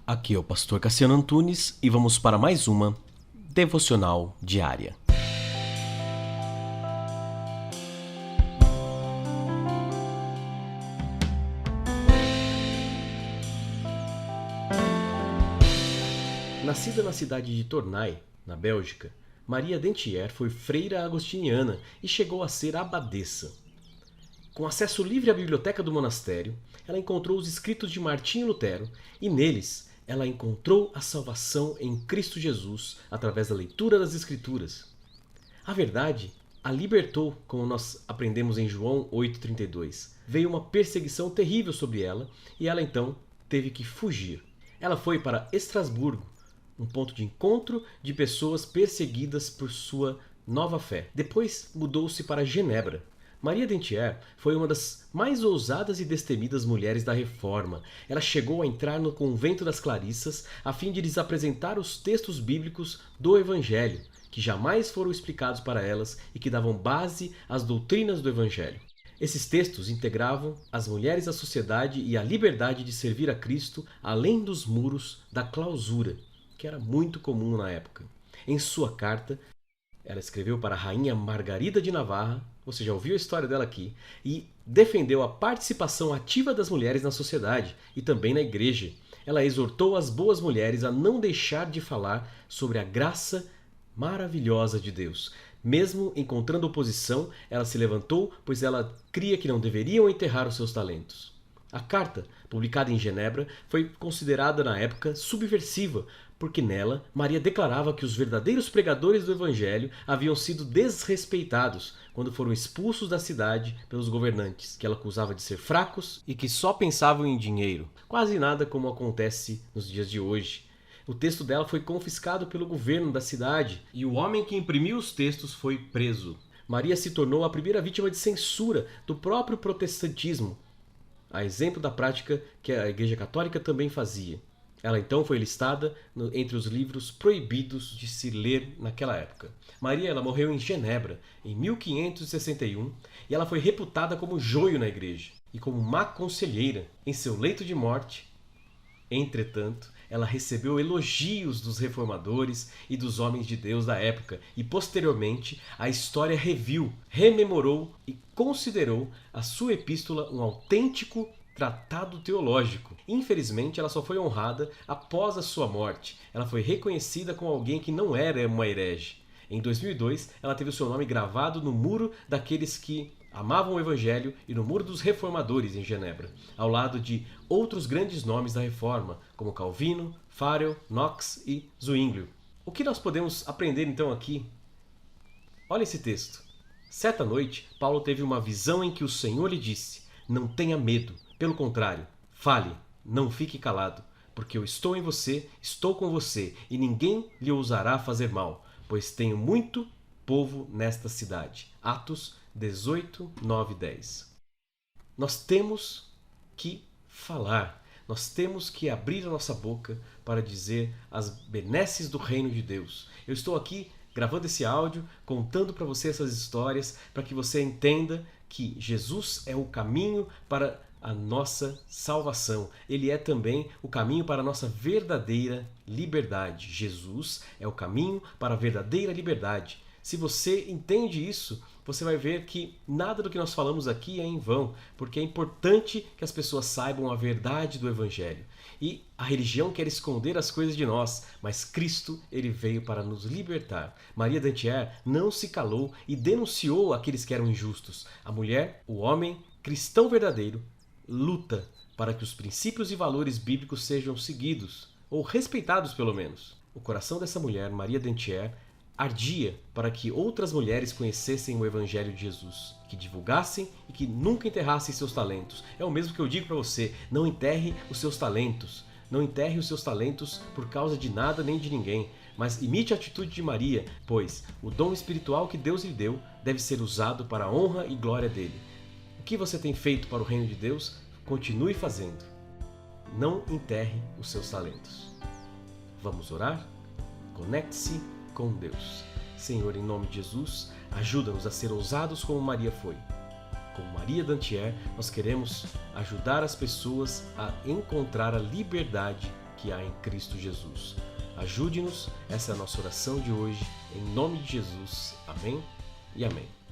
Aqui é o pastor Cassiano Antunes e vamos para mais uma devocional diária. Nascida na cidade de Tournai, na Bélgica, Maria Dentier foi freira agostiniana e chegou a ser abadesa. Com acesso livre à biblioteca do monastério, ela encontrou os escritos de Martinho Lutero e neles ela encontrou a salvação em Cristo Jesus através da leitura das Escrituras. A verdade a libertou, como nós aprendemos em João 8,32. Veio uma perseguição terrível sobre ela e ela então teve que fugir. Ela foi para Estrasburgo, um ponto de encontro de pessoas perseguidas por sua nova fé. Depois mudou-se para Genebra. Maria Dentier foi uma das mais ousadas e destemidas mulheres da Reforma. Ela chegou a entrar no convento das Clarissas a fim de lhes apresentar os textos bíblicos do Evangelho, que jamais foram explicados para elas e que davam base às doutrinas do Evangelho. Esses textos integravam as mulheres à sociedade e à liberdade de servir a Cristo além dos muros da clausura, que era muito comum na época. Em sua carta, ela escreveu para a rainha Margarida de Navarra, você já ouviu a história dela aqui, e defendeu a participação ativa das mulheres na sociedade e também na igreja. Ela exortou as boas mulheres a não deixar de falar sobre a graça maravilhosa de Deus. Mesmo encontrando oposição, ela se levantou, pois ela cria que não deveriam enterrar os seus talentos. A carta, publicada em Genebra, foi considerada na época subversiva, porque nela Maria declarava que os verdadeiros pregadores do Evangelho haviam sido desrespeitados quando foram expulsos da cidade pelos governantes, que ela acusava de ser fracos e que só pensavam em dinheiro. Quase nada como acontece nos dias de hoje. O texto dela foi confiscado pelo governo da cidade e o homem que imprimiu os textos foi preso. Maria se tornou a primeira vítima de censura do próprio protestantismo, a exemplo da prática que a Igreja Católica também fazia. Ela então foi listada entre os livros proibidos de se ler naquela época. Maria ela morreu em Genebra, em 1561, e ela foi reputada como joio na igreja e como má conselheira. Em seu leito de morte, entretanto, ela recebeu elogios dos reformadores e dos homens de Deus da época e, posteriormente, a história rememorou e considerou a sua epístola um autêntico tratado teológico. Infelizmente, ela só foi honrada após a sua morte. Ela foi reconhecida como alguém que não era uma herege. Em 2002, ela teve o seu nome gravado no muro daqueles que amavam o Evangelho e no muro dos reformadores em Genebra, ao lado de outros grandes nomes da Reforma, como Calvino, Farel, Knox e Zwinglio. O que nós podemos aprender então aqui? Olha esse texto. Certa noite, Paulo teve uma visão em que o Senhor lhe disse: "Não tenha medo. Pelo contrário, fale, não fique calado, porque eu estou em você, estou com você, e ninguém lhe ousará fazer mal, pois tenho muito povo nesta cidade." Atos 18, 9 e 10. Nós temos que falar, nós temos que abrir a nossa boca para dizer as benesses do reino de Deus. Eu estou aqui gravando esse áudio, contando para você essas histórias, para que você entenda que Jesus é o caminho para a nossa salvação. Ele é também o caminho para a nossa verdadeira liberdade. Jesus é o caminho para a verdadeira liberdade. Se você entende isso, você vai ver que nada do que nós falamos aqui é em vão, porque é importante que as pessoas saibam a verdade do Evangelho. E a religião quer esconder as coisas de nós, mas Cristo, ele veio para nos libertar. Maria Dentier não se calou e denunciou aqueles que eram injustos. A mulher, o homem, cristão verdadeiro, luta para que os princípios e valores bíblicos sejam seguidos, ou respeitados pelo menos. O coração dessa mulher, Maria Dentier, ardia para que outras mulheres conhecessem o Evangelho de Jesus, que divulgassem e que nunca enterrassem seus talentos. É o mesmo que eu digo para você: não enterre os seus talentos. Não enterre os seus talentos por causa de nada nem de ninguém, mas imite a atitude de Maria, pois o dom espiritual que Deus lhe deu deve ser usado para a honra e glória dele. O que você tem feito para o reino de Deus, continue fazendo. Não enterre os seus talentos. Vamos orar? Conecte-se com Deus. Senhor, em nome de Jesus, ajuda-nos a ser ousados como Maria foi. Como Maria Dentier, nós queremos ajudar as pessoas a encontrar a liberdade que há em Cristo Jesus. Ajude-nos, essa é a nossa oração de hoje, em nome de Jesus. Amém e amém.